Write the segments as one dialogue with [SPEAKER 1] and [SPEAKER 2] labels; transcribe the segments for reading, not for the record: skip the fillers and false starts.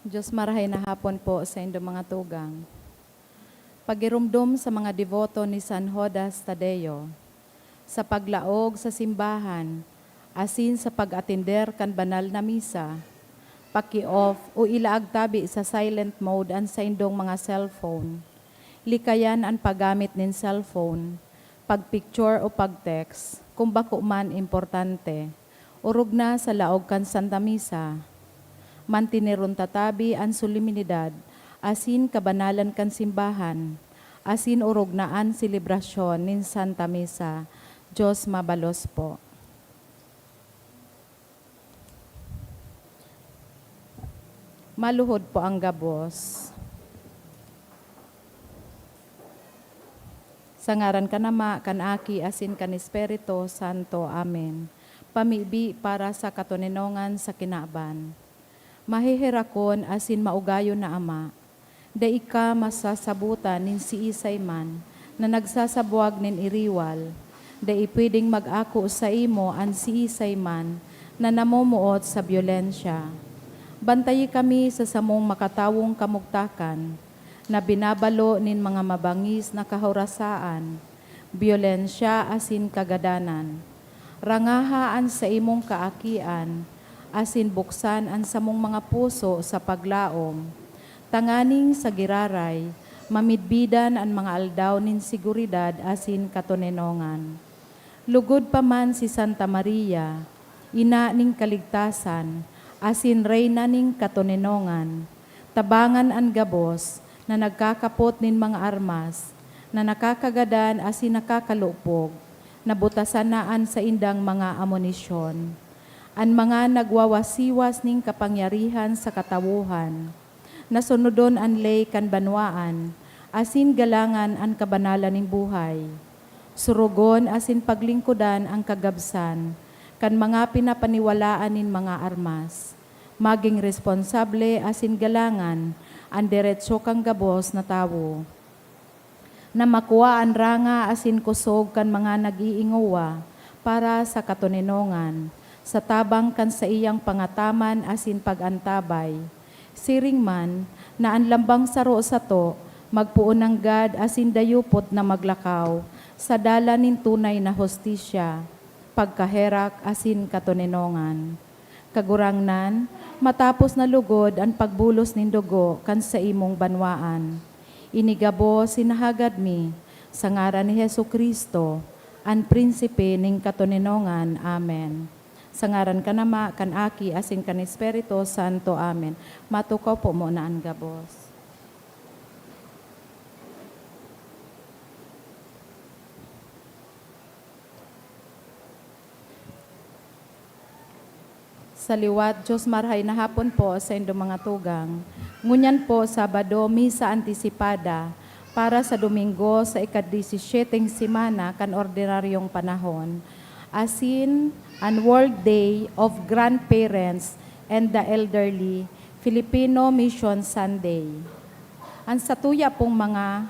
[SPEAKER 1] Diyos marahay na hapon po sa inyong mga tugang. Pagirumdum sa mga devoto ni San Judas Tadeo, sa paglaog sa simbahan, asin sa pag-atender kan banal na misa, paki-off o ilaag tabi sa silent mode ang sa indong mga cellphone. Likayan ang paggamit nin cellphone, pagpicture o pagtext, kung bako man importante, urog na sa laog kan Santa Misa, mantineron tatabi ang solemnidad, asin kabanalan kan simbahan, asin urog na ang selebrasyon nin Santa Misa. Diyos mabalos po. Maluhod po ang gabos. Sa ngaran ka nama, kan aki, asin kan Espiritu Santo. Amen. Pamibi para sa katuninongan sa kinaban. Mahihirakon asin maugayo na Ama, da ika masasabutan nin si Isay man, na nagsasabuag nin iriwal, da ipwedeng mag-ako sa imo an si Isay man, na namumuot sa byolensya. Bantayi kami sa samong makatawong kamugtakan, na binabalo nin mga mabangis na kahorasaan, byolensya asin kagadanan. Rangahaan sa imong kaakian, asin buksan ang samong mga puso sa paglaom. Tanganing sa giraray, mamidbidan ang mga aldaw nin siguridad asin katuninongan. Lugod pa man si Santa Maria, ina ning kaligtasan, asin reyna ning katuninongan. Tabangan ang gabos na nagkakapot nin mga armas, na nakakagadan asin nakakalupog, nabutasan naan sa indang mga amunisyon. Ang mga nagwawasiwas ning kapangyarihan sa katawuhan, nasunodon ang lay kan banwaan, asin galangan ang kabanalan ning buhay. Surugon asin paglingkudan ang kagabsan, kan mga pinapaniwalaan nin mga armas. Maging responsable asin galangan ang diretso kang gabos na tawo. Na makuha ang ranga asin kusog kan mga nag-iinguwa para sa katuninongan, sa tabang kan sa iyang pangataman asin pagantabay. Siring man, na ang lambang saro sa to, magpuon ng gad asin dayupot na maglakaw, sa dala nin tunay na hostisya, pagkaherak asin katuninongan. Kagurangnan, matapos na lugod ang pagbulos nin dugo kan sa imong banwaan. Inigabo sinahagad mi, sa ngaran ni Jesucristo, ang prinsipe ning katuninongan. Amen. Sa ngaran ka nama, kan aki, asin kan Espiritu Santo. Amen. Matukaw po muna ang gabos. Sa liwat, Diyos marhay na hapon po sa indong mga tugang. Ngunyan po, Sabado, misa antisipada, para sa Domingo sa ika-17 semana kan ordinaryong panahon. Asin, ang World Day of Grandparents and the Elderly, Filipino Mission Sunday. Ang satuya pong mga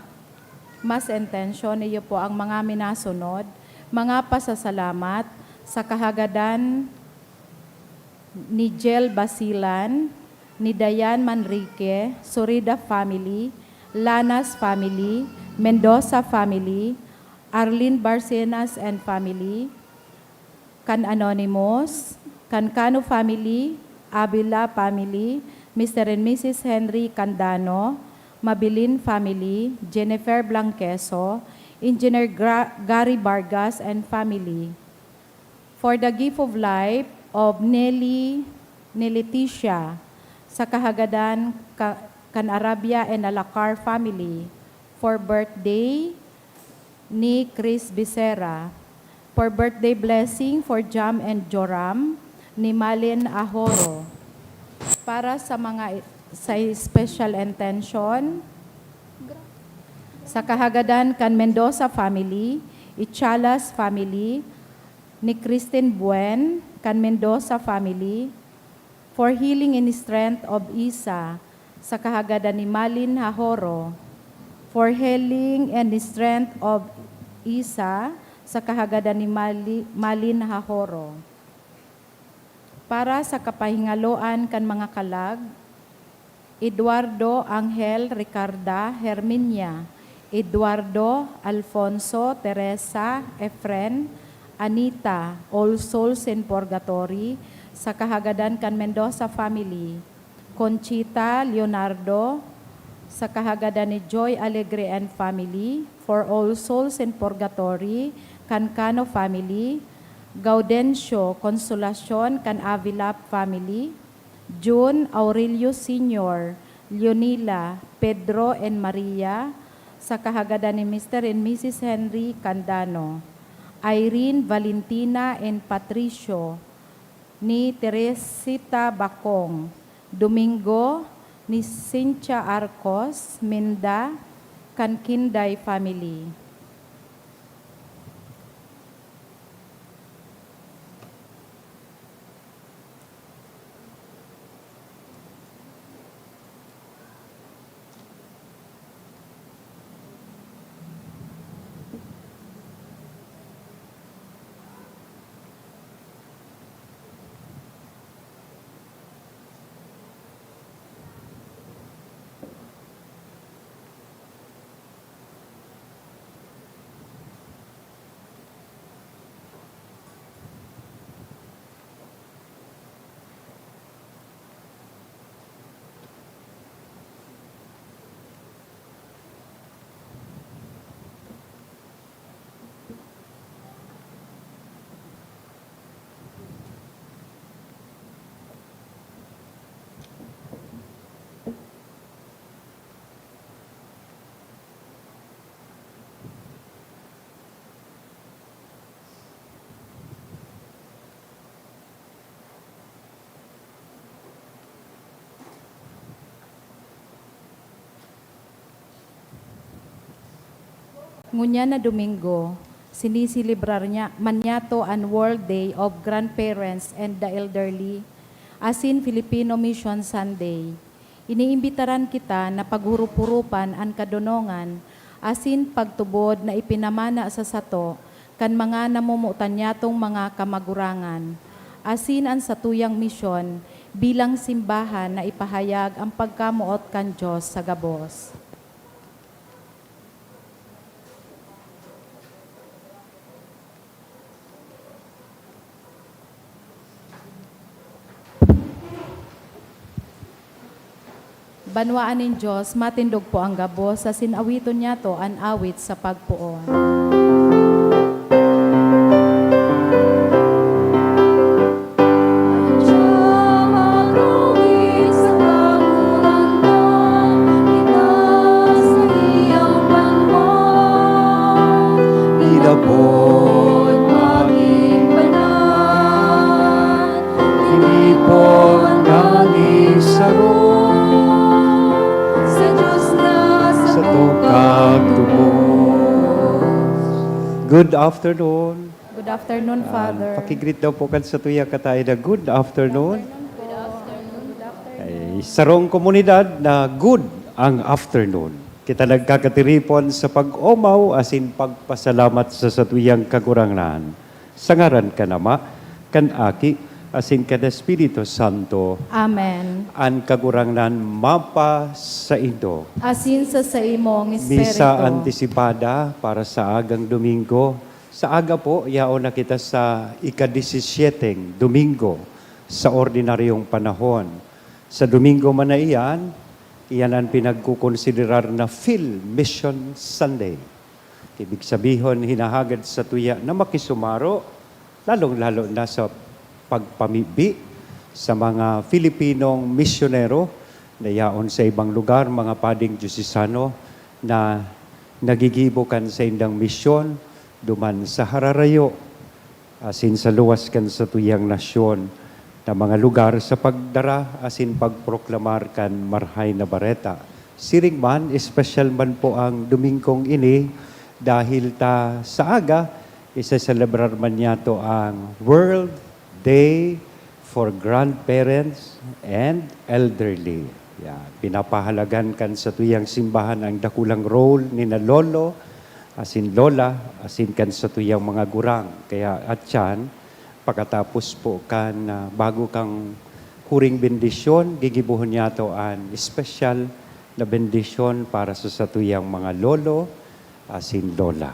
[SPEAKER 1] mas intention niyo po ang mga minasunod, mga pasasalamat sa kahagadan ni Jel Basilan, ni Dayan Manrique, Surida family, Lanas family, Mendoza family, Arlene Barcenas and family, kan Anonymous, kan Cano family, Abila family, Mr. and Mrs. Henry Candano, Mabilin family, Jennifer Blanqueso, Engineer Gary Vargas and family. For the gift of life of Nelly Leticia, sa kahagadan kan Arabia and Alacar family. For birthday ni Chris Becerra. For birthday blessing for Jam and Joram ni Malin Ahoro. Para sa mga sa special intention, sa kahagadan kan Mendoza family, Ichalas family, ni Christine Buen, kan Mendoza family, for healing and strength of Isa, sa kahagadan ni Malin Ahoro, for healing and strength of Isa, sa kahagadan ni Malin Ahoro. Para sa kapahingaloan kan mga kalag, Eduardo Angel Ricarda Herminia, Eduardo Alfonso Teresa Efren, Anita, All Souls in Purgatory, sa kahagadan kan Mendoza family, Conchita Leonardo, sa kahagadan ni Joy Alegre and family, for All Souls in Purgatory, Cancano family, Gaudencio Consolacion kan Avila family, June Aurelio Sr., Leonila, Pedro and Maria, sa kahagadan ni Mr. and Mrs. Henry Candano, Irene Valentina and Patricio, ni Teresita Bacong, Domingo, ni Cynthia Arcos, Minda, Kankinday family. Ngunya na Domingo, sinisilibrar niya manyato ang World Day of Grandparents and the Elderly, asin Filipino Mission Sunday. Iniimbitaran kita na paghurup-hurupan ang kadunongan, asin pagtubod na ipinamana sa sato, kan mga namumutan niyatong mga kamagurangan, asin ang satuyang misyon bilang simbahan na ipahayag ang pagkamuot kan Diyos sa gabos. Banwaan ng Diyos, matindog po ang gabos, sa sinawiton niya to ang awit sa pagpuon.
[SPEAKER 2] Good afternoon.
[SPEAKER 1] Good afternoon, Father.
[SPEAKER 2] Pakigreet daw po kan sa tuya katay na good afternoon.
[SPEAKER 1] Good afternoon.
[SPEAKER 2] Ay, sarong komunidad na good ang afternoon. Kita nagkakatiripon sa pag-omaw asin pagpasalamat sa satuyang kagurangan. Sangaran ka nama, kan aki, asin kan Espiritu Santo.
[SPEAKER 1] Amen.
[SPEAKER 2] An kagurangan mapa sa indo.
[SPEAKER 1] Asin sa imong Espiritu.
[SPEAKER 2] Misa antisipada para sa agang Domingo. Sa aga po, yaon na kita sa ika-17 Domingo sa ordinaryong panahon. Sa Domingo man na iyan ang pinagkukonsiderar na Phil Mission Sunday. Ibig sabihin, hinahagad sa tuya na makisumaro, lalong-lalo na sa pagpamibi sa mga Filipinong misyonero na yaon sa ibang lugar, mga pading Diocesano na nagigibukan sa indang misyon, duman sa hararayo, asin sa luwas kan sa tuyang nasyon, na mga lugar sa pagdara, asin pagproklamar kan marhay na bareta. Siring man, espesyal man po ang Domingkong ini, dahil ta sa aga, isa-celebrar man niya to ang World Day for Grandparents and Elderly. Yeah, pinapahalagan kan sa tuyang simbahan ang dakulang role ni na lolo, asin lola, asin kan sa tuyang mga gurang. Kaya at yan, pagkatapos po kan bago kang huring bendisyon, gigibuhon niya to an espesyal na bendisyon para sa satuyang mga lolo, asin lola.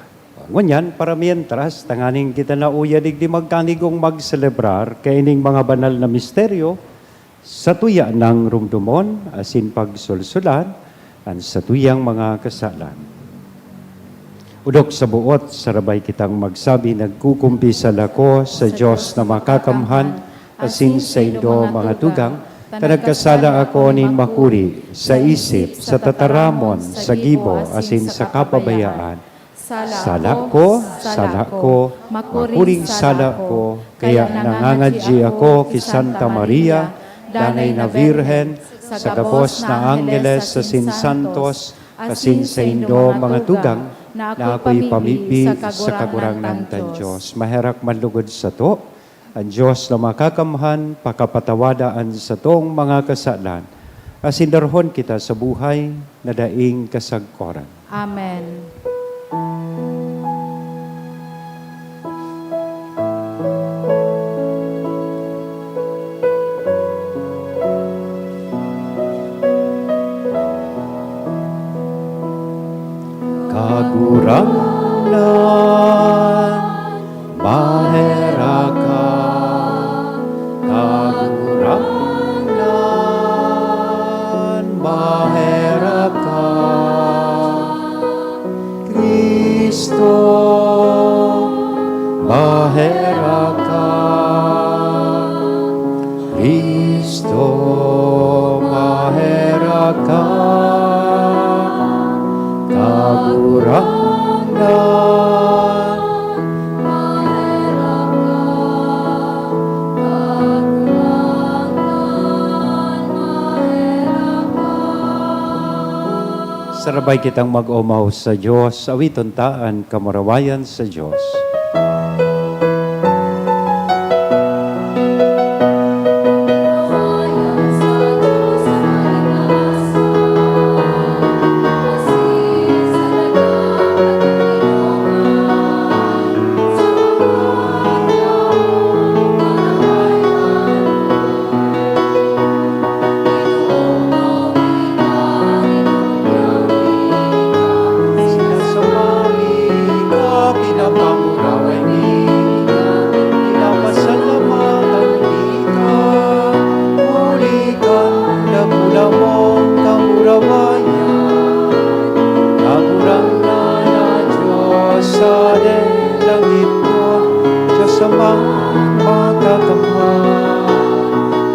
[SPEAKER 2] Ngunyan, para mientras, tanganing kita na uya digdi magkanigong magselebrar kaining mga banal na misteryo sa tuya ng rumdumon, asin pagsulsulan, ang satuyang mga kasalan. Udok sa buot, sarabay kitang magsabi, nagkukumpisal ako sa Diyos na makakamhan, asin sa indo mga tugang, tanagkasala ako nin makuri, sa isip, sa tataramon, sa gibo, asin sa kapabayaan. Sala ko, makuring sala ko, kaya nangangadji ako ki Santa Maria, danay na Virhen, sa gabos na Angeles, sa sinsantos, asin sa indo mga tugang, na ako'y pamipi sa kagurangnan tan Diyos. Maherak manlugod sa to, ang Diyos na makakamhan, pakapatawadaan sa tong mga kasalan, asin darhon kita sa buhay na daing kasagkoran.
[SPEAKER 1] Amen.
[SPEAKER 2] Kagurangan, maheraka, kagurangan, maheraka, Kristo, maheraka, Kristo, maheraka, kagurangan, sarabay kitang mag-umaw sa Diyos, awiton taan, kamarawayan sa Diyos.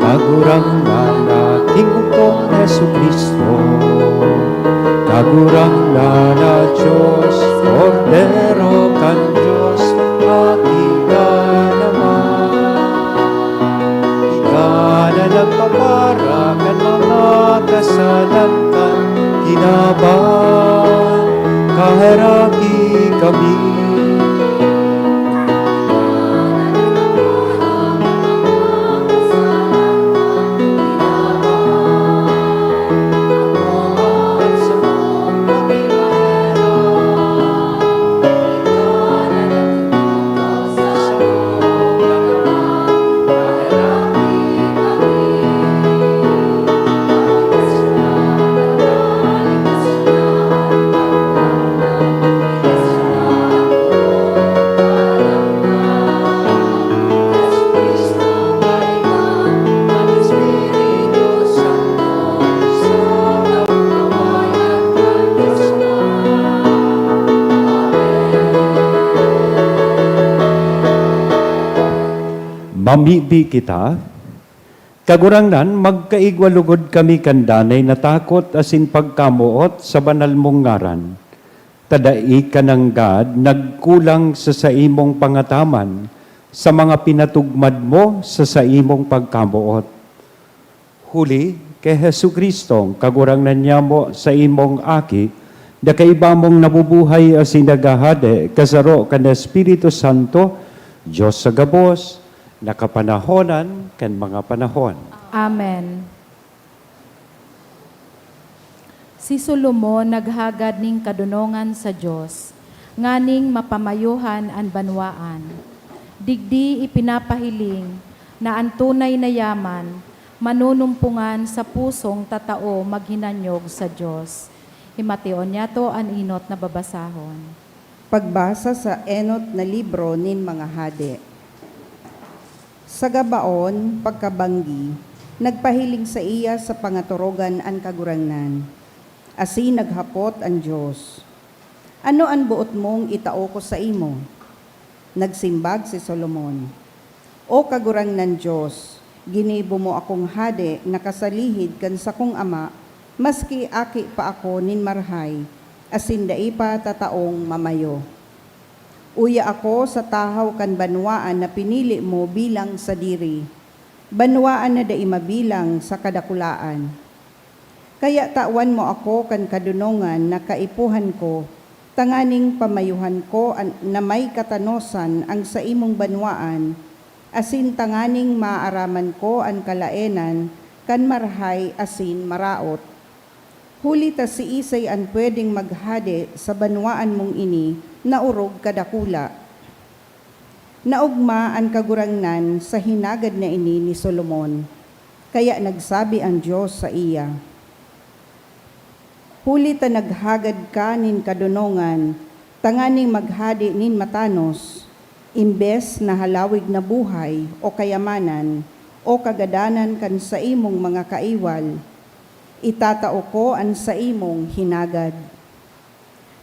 [SPEAKER 2] Kagurangan ating Bugtong Jesucristo, kagurangan na Diyos, Kordero kan Diyos, ating naman. Ika na nagpapara kan mga kasalan kan kinaban, kaheraki kami. Mamibi kita, kagurangnan magkaigwalugod kami kandanay natakot asin pagkamuot sa banal mong ngaran. Tadai ka ng God, nagkulang sa saimong pangataman, sa mga pinatugmad mo sa saimong pagkamuot. Huli, kay Hesu Kristong, kagurangnan niya mo sa imong aki, da kaiba mong nabubuhay asin nagahade, kasaro ka na Espiritu Santo, Diyos sa gabos, nakapanahonan kan mga panahon.
[SPEAKER 1] Amen. Si Solomon naghagad ning kadunongan sa Dios, nganing mapamayuhan an banwaan. Digdi ipinapahiling na ang tunay na yaman manunumpungan sa pusong tatao maghinanyog sa Diyos. Himation niya to an inot na babasahon.
[SPEAKER 3] Pagbasa sa enot na libro nin mga hade. Sa gabaon, pagkabanggi, nagpahiling sa iya sa pangaturogan an kagurangnan. Asi naghapot ang Diyos. Ano ang buot mong itao ko sa imo? Nagsimbag si Solomon. O kagurangnan Diyos, ginibo mo akong hade na kasalihid kan sa kong ama, maski aki pa ako nin marhay, asin dai pa tataong mamayo. Uya ako sa tahaw kan banwaan na pinili mo bilang sa diri, banwaan na dai mabilang sa kadakulaan. Kaya tawan mo ako kan kadunongan na kaipuhan ko, tanganing pamayuhan ko na may katanosan ang sa imong banwaan, asin tanganing maaraman ko ang kalaenan, kan marhay asin maraot. Huli ta si Isay ang pwedeng maghade sa banwaan mong ini, na urog kadakula. Naugma ang kagurangnan sa hinagad na ini ni Solomon, kaya nagsabi ang Diyos sa iya, huli ta naghagad ka nin kadunongan, tanganing maghadi nin matanos, imbes na halawig na buhay o kayamanan o kagadanan kan sa imong mga kaiwal, itatao ko ang sa imong hinagad.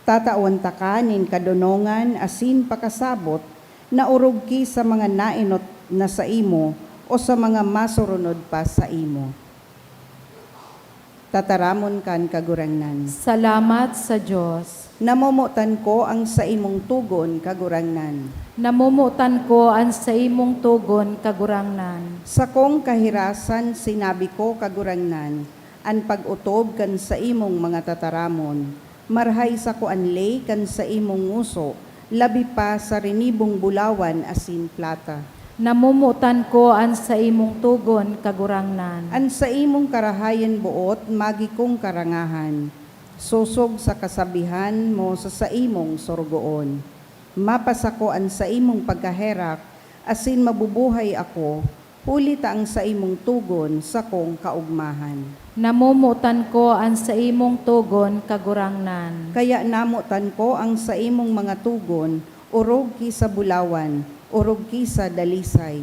[SPEAKER 3] Tataon ta ka nin kadunongan asin pakasabot na urog ki sa mga nainot na sa imo o sa mga masurunod pa sa imo. Tataramon kan kagurangnan.
[SPEAKER 1] Salamat sa Diyos.
[SPEAKER 3] Namumutan ko ang sa imong tugon kagurangnan.
[SPEAKER 1] Namumutan ko ang sa imong tugon kagurangnan.
[SPEAKER 3] Sa kong kahirasan sinabi ko kagurangnan, an pag-utob kan sa imong mga tataramon, marhay sa ko anlay kan sa imong nguso, labi pa sa rinibong bulawan asin plata.
[SPEAKER 1] Namumutan ko ang sa imong tugon kagurangnan.
[SPEAKER 3] An sa imong karahayan buot, magi kong karangahan, susog sa kasabihan mo sa imong sorgoon. Mapasa ko ang sa imong pagkaherak, asin mabubuhay ako, huli ta ang sa imong tugon sa kong kaugmahan.
[SPEAKER 1] Namumutan ko ang sa imong tugon kagurangnan.
[SPEAKER 3] Kaya namutan ko ang sa imong mga tugon, urog ki sa bulawan, urog ki sa dalisay.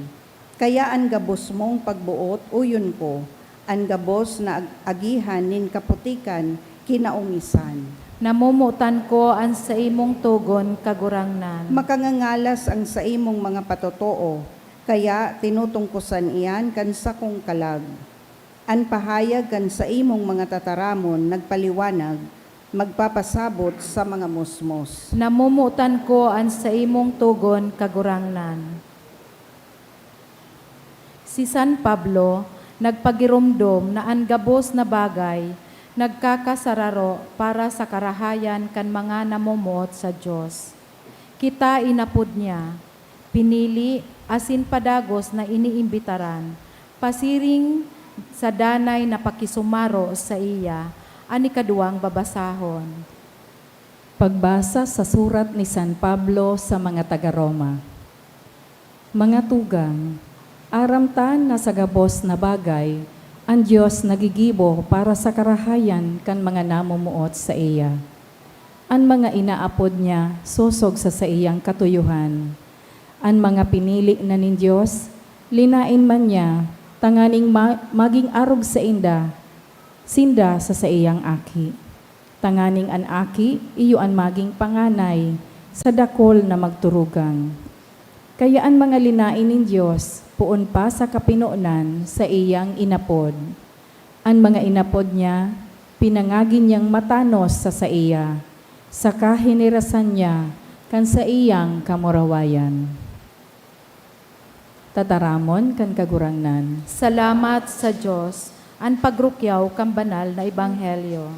[SPEAKER 3] Kaya ang gabos mong pagbuot, uyon ko, ang gabos na agihan nin kaputikan, kinaumisan.
[SPEAKER 1] Namumutan ko ang sa imong tugon kagurangnan.
[SPEAKER 3] Makangangalas ang sa imong mga patotoo, kaya tinutungkusan iyan kan sa kong kalag. An pahayag kan sa imong mga tataramon nagpaliwanag, magpapasabot sa mga musmos.
[SPEAKER 1] Namumutan ko ang sa imong tugon kagurangnan. Si San Pablo nagpagirumdom na ang gabos na bagay nagkakasararo para sa karahayan kan mga namumuot sa Diyos. Kita inapod niya, pinili asin padagos na iniimbitaran, pasiring sa danay na pakisumaro sa iya, ani kaduang babasahon.
[SPEAKER 4] Pagbasa sa surat ni San Pablo sa mga taga-Roma. Mga tugang, aramtan na sa gabos na bagay, ang Diyos nagigibo para sa karahayan kan mga namumuot sa iya. Ang mga inaapod niya, susog sa iyang katuyuhan. Ang mga pinili na nin Diyos, linain man niya, tanganing maging arog sa sinda sa iyang aki. Tanganing an aki, iyo an maging panganay, sa dakol na magturugang. Kaya ang mga linain ng Diyos, puon pa sa kapinunan sa iyang inapod. Ang mga inapod niya, pinangagin niyang matanos sa iya, sa kahinirasan niya, kan sa iyang kamurawayan. Tataramon kan kagurangnan.
[SPEAKER 1] Salamat sa Diyos, ang pagrukyaw kang banal na ebanghelyo.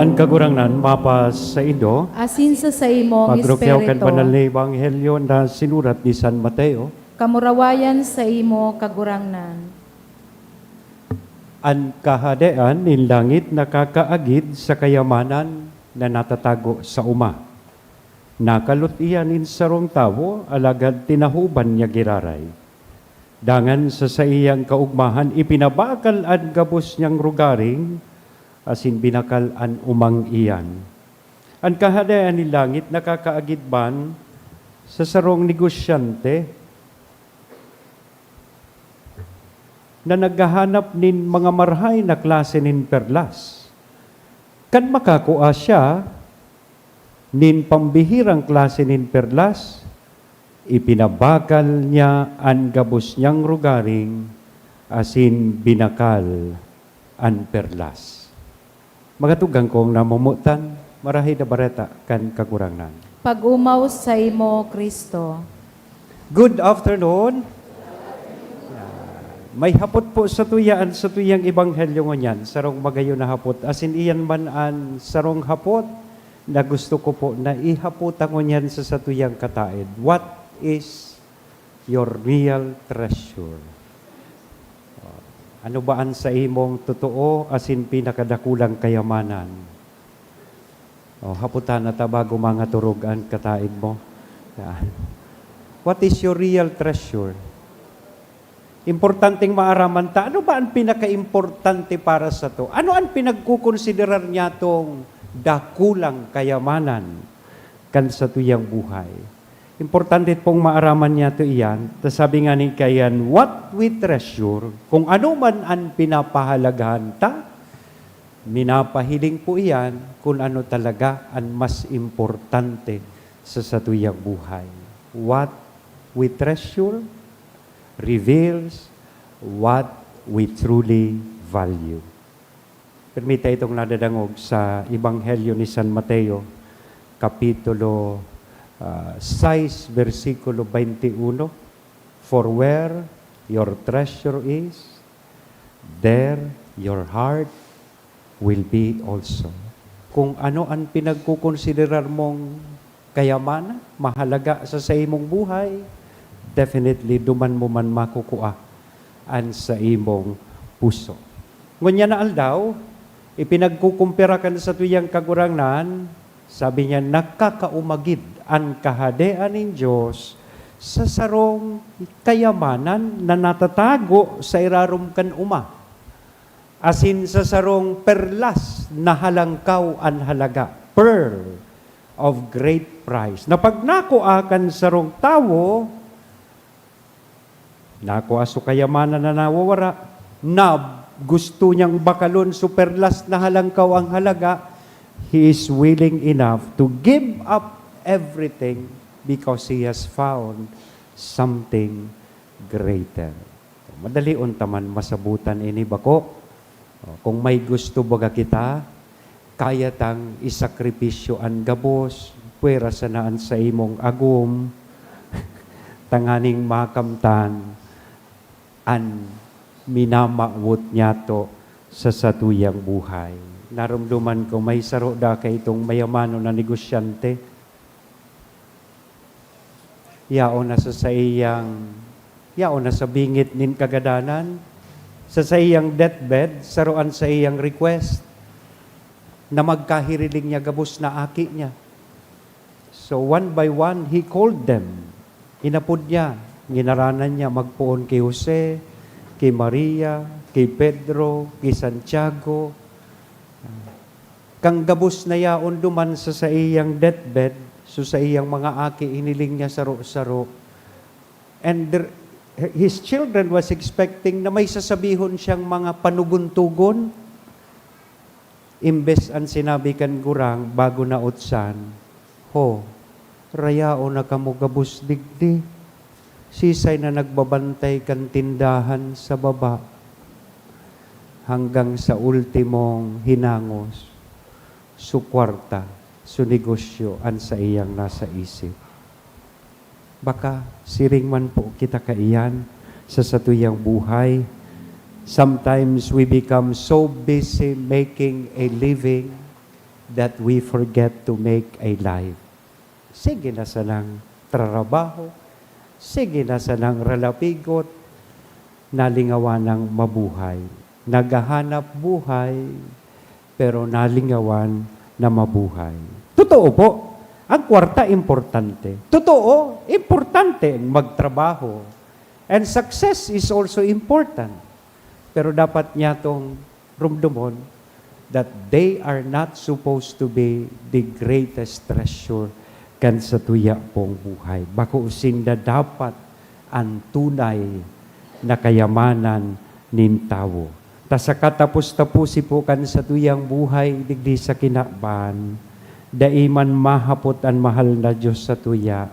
[SPEAKER 2] Ang kagurangnan, mapas sa Indo,
[SPEAKER 1] asin sa imong
[SPEAKER 2] pagrokyaw kan
[SPEAKER 1] espiritu,
[SPEAKER 2] banal na ebanghelyo na sinurat ni San Mateo,
[SPEAKER 1] kamurawayan sa imo kagurangnan.
[SPEAKER 2] ang kahadean nin langit nakakaagid sa kayamanan na natatago sa uma. Nakalot iyan in sarong tawo, alagad tinahuban niya giraray. Dangan sa iyang kaugmahan, ipinabakal ang gabos niyang rugaring, asin binakal an umang iyan. Ang kahadean ni langit nakakaagid ban sa sarong negosyante na naghahanap nin mga marhay na klase nin perlas. Kan makakuha siya nin pambihirang klase nin perlas, ipinabakal niya ang gabos niyang rugaring, asin binakal ang perlas. Magatugang kong namumutan, marahay na bareta kan kagurangnan.
[SPEAKER 1] Pag-umaw sa imo, Kristo.
[SPEAKER 2] Good afternoon. May hapot po sa tuyang ebanghelyo ngunyan, sarong magayo na hapot. Asin iyan man an sarong hapot na gusto ko po na ihaputan ngunyan sa tuyang kataid. What is your real treasure? Ano ba ang sa imong totoo asin pinakadakulang kayamanan? Haputan na ta bago mga turog ang kataid mo. Yan. What is your real treasure? Importanteng maaraman ta, ano ba ang pinaka-importante para sa to? Ano ang pinagkukonsiderar niya tong dakulang kayamanan kan sa tuyang buhay? Importante pong maaraman niya to iyan. Sabi nga ni kayan, what we treasure, kung ano man ang pinapahalagahan ta, minapahiling po iyan kung ano talaga ang mas importante sa tuyang buhay. What we treasure reveals what we truly value. Permita itong nadadangog sa Ebanghelyo ni San Mateo, Kapitulo 6, versikulo 21. For where your treasure is, there your heart will be also. Kung ano ang pinagkukonsiderar mong kayamanan, mahalaga sa imong buhay, definitely duman mo man makukuha an sa imong puso. Ngunya na aldaw, ipinagkukumpira kan sa tuyang kagurangnan, sabi niya, nakakaumagid ang kahadean ng Diyos sa sarong kayamanan na natatago sa irarum kan uma. Asin sa sarong perlas na halangkaw ang halaga, pearl of great price. Na pag nakuha kan sarong tawo, nakuha so kayamanan na nawawara, na gusto niyang bakalon so perlas na halangkaw ang halaga, he is willing enough to give up everything because he has found something greater. Madali untaman masabutan ini bako. Kung may gusto baga kita, kaya tang isakripisyo ang gabos, puwera sa naan sa imong agum, tanganing makamtan, an minamawot niya to sa satuyang buhay. Naramdaman ko may saro da kay itong mayamano na negosyante. Yao na sa bingit nin kagadanan, sa iyang deathbed, saruan sa iyang request na magkahiriling niya gabos na aki niya. So one by one, he called them. Inapod niya, ginaranan niya magpuon kay Jose, kay Maria, kay Pedro, kay Santiago. Kang gabos na yaon duman sa iyang deathbed, so sa iyang mga aki, iniling niya saro-saro. And his children was expecting na may sasabihon siyang mga panugun-tugon. Imbes ang sinabi kan gurang bago na utsan, ho, rayao na kamo gabos digdi. Sisay na nagbabantay kan tindahan sa baba hanggang sa ultimong hinangos, sukwarta, su negosyo an sa iyang nasa isip. Baka siring man po kita kaiyan sa satuyang buhay. Sometimes we become so busy making a living that we forget to make a life. Sige na sa nang trabaho, sige na sa nang ralapigot, nalingawan ng mabuhay. Naghahanap buhay, pero nalingawan na mabuhay. Totoo po, ang kwarta importante. Totoo, importante magtrabaho. And success is also important. Pero dapat niya itong rumdumon that they are not supposed to be the greatest treasure kan sa tuya pong buhay. Bako sinda dapat ang tunay na kayamanan nin tao. Ta sa katapos-tapusi po kan sa tuyang buhay digdi sa kinakban, daiman mahapot ang mahal na Diyos sa tuya.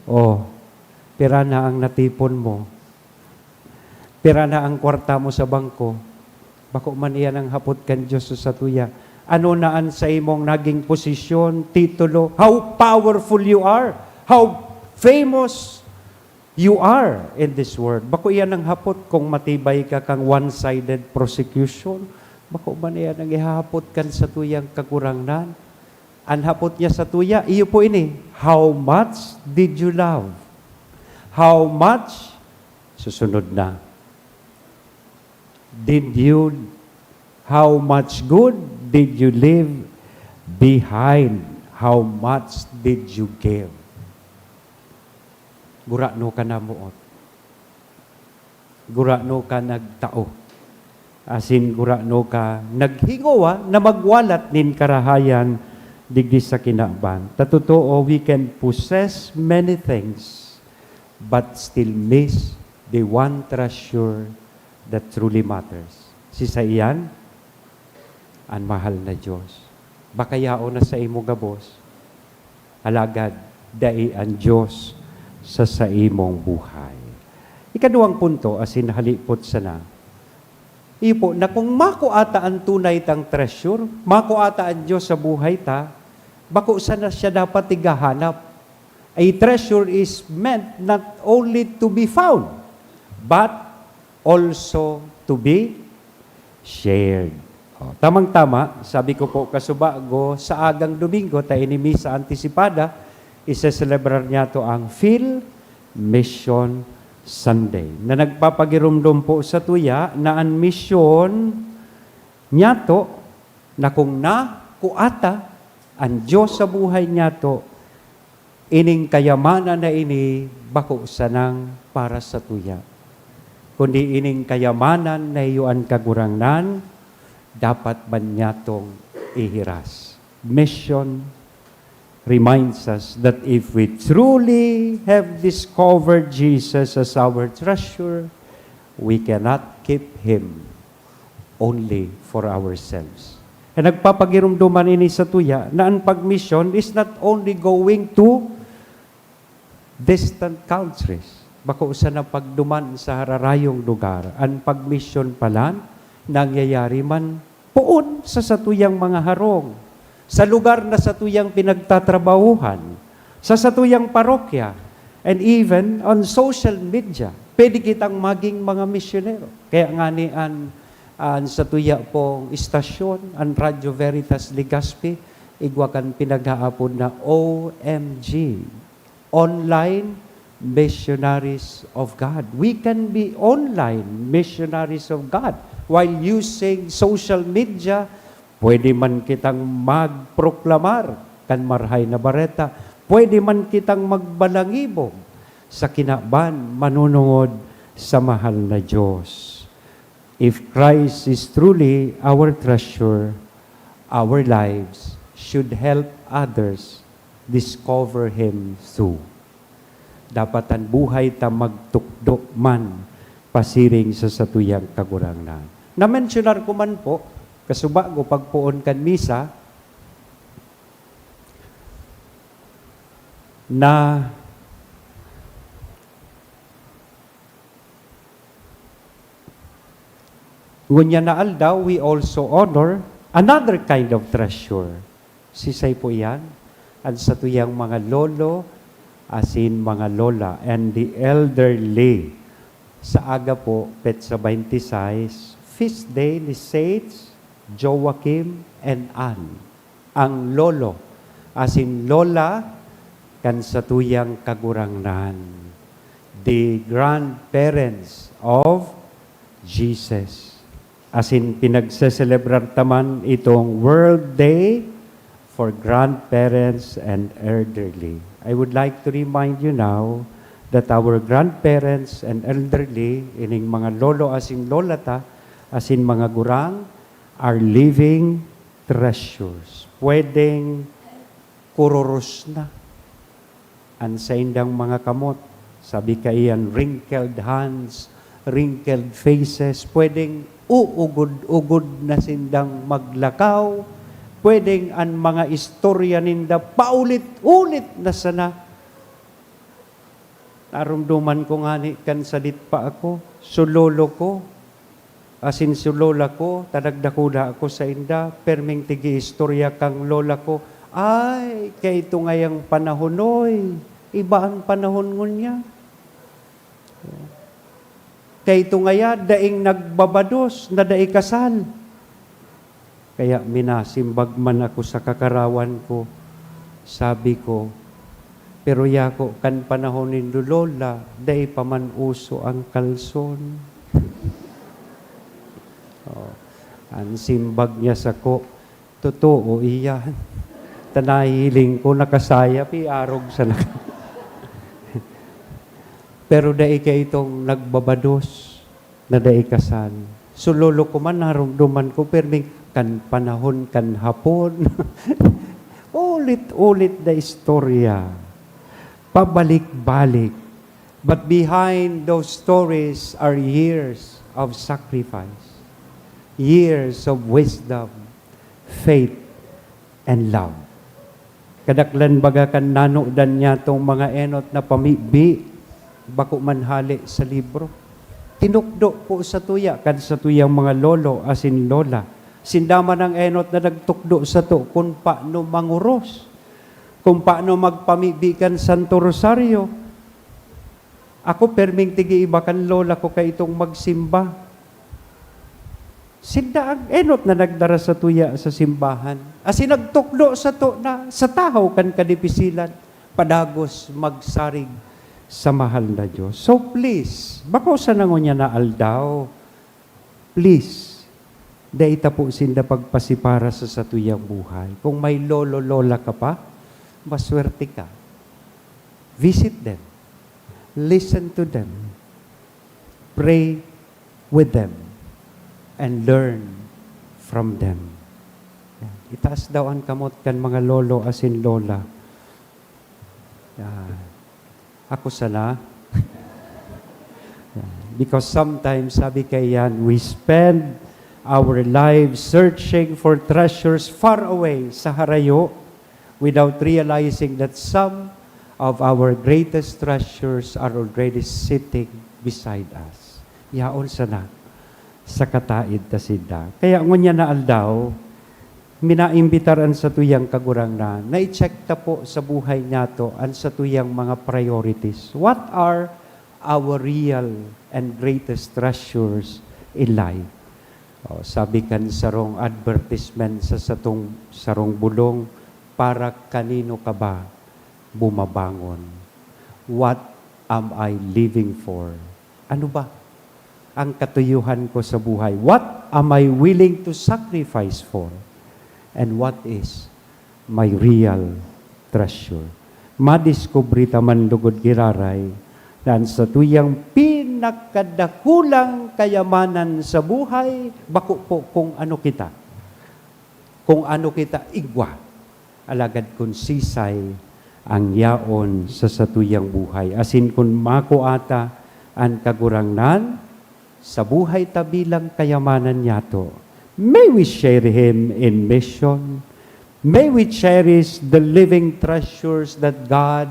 [SPEAKER 2] O, pera na ang natipon mo. Pera na ang kwarta mo sa bangko. Bako man iyan ang hapot kan Diyos sa tuya. Ano naan sa imong naging posisyon, titulo, how powerful you are, how famous you are in this world. Bako iyan ang hapot kung matibay ka kang one-sided prosecution. Bako man iyan ang ihahapot kan sa tuyang kakurangnan. Ang hapot niya sa tuya, iyo po ini, how much did you love? How much? Susunod na. How much good did you leave behind? How much did you give? Gurano ka na muot. Gurano ka nagtao. Asin gurano ka naghingowa na magwalat nin karahayan digdi sa kinaban. Totoo, we can possess many things but still miss the one treasure that truly matters. Sisa iyan, ang mahal na Diyos. Bakayao na sa imo gabos, alagad, dai ang Diyos sa imong buhay. Ikaduhang punto, asin halipot sana, ipo, na kung makuata ang tunay tang treasure, makuata ang Diyos sa buhay ta, bako sana siya dapat igahanap. A treasure is meant not only to be found, but also to be shared. O, tamang-tama, sabi ko po kasubago, sa agang Domingo, tayo ni Misa Anticipada, isa-celebrar niya to ang Phil Mission Sunday, na nagpapagirumdum po sa tuya na ang mission niya to, na kung nakuata ang Diyos sa buhay niya to, ining kayamanan na ini, bako sanang para sa tuya. Kundi ining kayamanan na iyuan kagurangnan, dapat man niya tong ihiras. Mission reminds us that if we truly have discovered Jesus as our treasure, we cannot keep Him only for ourselves. E nagpapagirumduman ini sa tuya na ang pag-mission is not only going to distant countries. Bako sa na pagduman sa hararayong lugar. Ang pag-mission pala, nangyayari man poon sa satuyang mga harong, sa lugar na satuyang pinagtatrabahuhan, sa satuyang parokya, and even on social media. Pwede kitang maging mga misyonero. Kaya nga ni ang satuya pong istasyon, ang Radyo Veritas Legazpi, igwakan pinag-aapon na OMG, Online Missionaries of God. We can be online missionaries of God while using social media. Pwede man kitang magproklamar kan marhay na bareta. Pwede man kitang magbalangibog sa kinaban, manunungod sa mahal na Diyos. If Christ is truly our treasure, our lives should help others discover Him too. Dapat ang buhay ta magtukdo man pasiring sa satuyang kagurangnan. Na-mentionar ko man po, kasubago pagpuon kan misa, na ngunya na aldaw, we also honor another kind of treasure. Sisay po yan, at sa tuyang mga lolo, asin mga lola, and the elderly. Sa aga po, Petsa 26, feast day ni Saints Joachim and Anne. ang lolo, asin lola, kan sa tuyang kagurangnan. The grandparents of Jesus. Asin pinagseselebrar taman itong World Day for Grandparents and Elderly. I would like to remind you now that our grandparents and elderly, ining mga lolo asin lolata, asin mga gurang, are living treasures. Pwedeng kuroros na ang sa indang mga kamot. Sabi ka iyan, wrinkled hands, wrinkled faces, pwedeng uugod-ugod na sindang maglakaw, pwedeng ang mga istorya ninda paulit-ulit na sana. Narumduman ko nga ni kan sadit pa ako, sulolo ko, asin sulola ko, tadagdakula ako sa inda, perming tigi istorya kang lola ko, ay, kay ito ngayang panahonoy, iba ang panahon ngunya. Kay ito ngaya, daing nagbabados, na daing kasal. Kaya minasimbag man ako sa kakarawan ko, sabi ko, pero yako kan panahon ni Lola, day pa man uso ang kalson. Ang simbag niya sa ko, totoo iyan. Tanahiling ko, nakasaya, arog sa Pero dai kay itong nagbabados, na dai kasal. Sulolo ko man, narumduman ko, perming kan panahon, kan hapon. Ulit-ulit na istorya. Pabalik-balik. But behind those stories are years of sacrifice, years of wisdom, faith, and love. Kadaklan baga kan nanodan niya tong mga enot na pamibi, bako manhali sa libro. Tinukdo po sa tuya, kan sa tuyang mga lolo asin lola. Sindaman ang enot na nagtukdo sa to kung paano manguros, kung paano magpamibikan Santo Rosario. Ako perming tigi iba kan lola ko kay itong magsimba. Sinda ang enot na nagdara sa tuya sa simbahan. Asin nagtukdo sa to na sa tahaw kan kadipisilan, padagos magsarig sa mahal na Diyos. So please, bako sa nangunya na aldaw, please, daita po sinda pagpasipara sa satuyang buhay. Kung may lolo-lola ka pa, maswerte ka. Visit them. Listen to them. Pray with them. And learn from them. Itaas daw ang kamot kan mga lolo asin lola. Ako sana. Because sometimes, sabi kayan, we spend our lives searching for treasures far away sa harayo without realizing that some of our greatest treasures are already sitting beside us. Yaon sana sa kataid ta sida. Kaya ngunya na aldaw, minaimbitaran sa tuyang kagurang na i-check ta po sa buhay niya to ang sa tuyang mga priorities. What are our real and greatest treasures in life? Sabi kan sarong advertisement sa sarong bulong, para kanino ka ba bumabangon? What am I living for? Ano ba ang katuyuhan ko sa buhay? What am I willing to sacrifice for? And what is my real treasure? Madiskubre taman lugod giraray na sa tuyang pinakadakulang kayamanan sa buhay, bako po kung ano kita. Kung ano kita igwa, alagad kun sisay ang yaon sa satuyang buhay. Asin kun mako ata ang kagurangnan sa buhay tabilang kayamanan niyato. May we share Him in mission. May we cherish the living treasures that God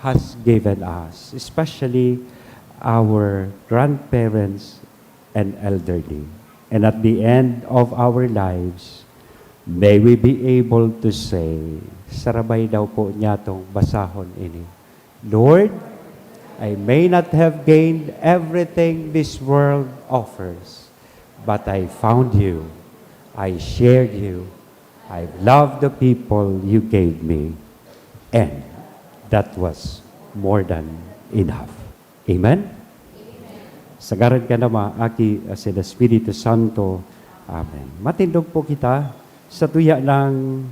[SPEAKER 2] has given us, especially our grandparents and elderly. And at the end of our lives, may we be able to say, sarabay daw po niya itong basahon ini, Lord, I may not have gained everything this world offers, but I found you. I shared you. I love the people you gave me, and that was more than enough. Amen? Sagaran ka naman, aki sa Espiritu Santo. Amen. Matindog po kita sa tuya ng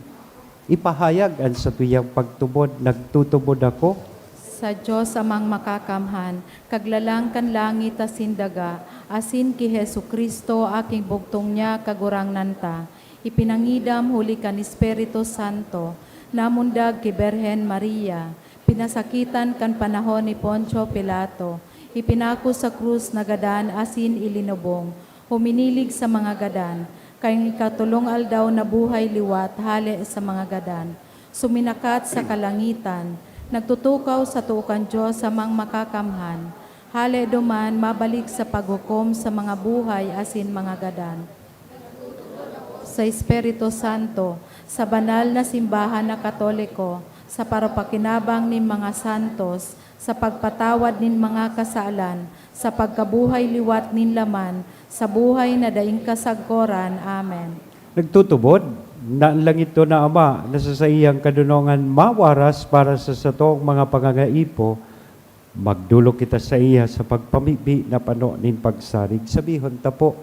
[SPEAKER 2] ipahayag ang sa tuyang pagtubod. Nagtutubod ako.
[SPEAKER 1] Sa Diyos amang makakamhan, kaglalang kan langit asin daga, asin ki Hesu Kristo aking bugtong niya kagurang nanta. Ipinangidam huli kan Espiritu Santo, namundag ki Berhen Maria, pinasakitan kan panahon ni Poncio Pilato, ipinako sa krus na gadan asin ilinubong, huminilig sa mga gadan, kayong ikatulong aldaw na buhay liwat hali sa mga gadan, suminakat sa kalangitan, nagtutukaw sa tuukan Diyos sa mang makakamhan, hali duman mabalik sa paghukom sa mga buhay asin mga gadan. Sa Espiritu Santo, sa banal na simbahan na Katoliko, sa parapakinabang nin mga santos, sa pagpatawad nin mga kasalan, sa pagkabuhay liwat nin laman, sa buhay na daing kasagkoran. Amen.
[SPEAKER 2] Nagtutubod, na lang ito na Ama, nasa sa iyang kadunongan mawaras para sa satong mga pangangaipo, magdulog kita sa iya sa pagpamibi na pano nin pagsarig. Sabihon ta po,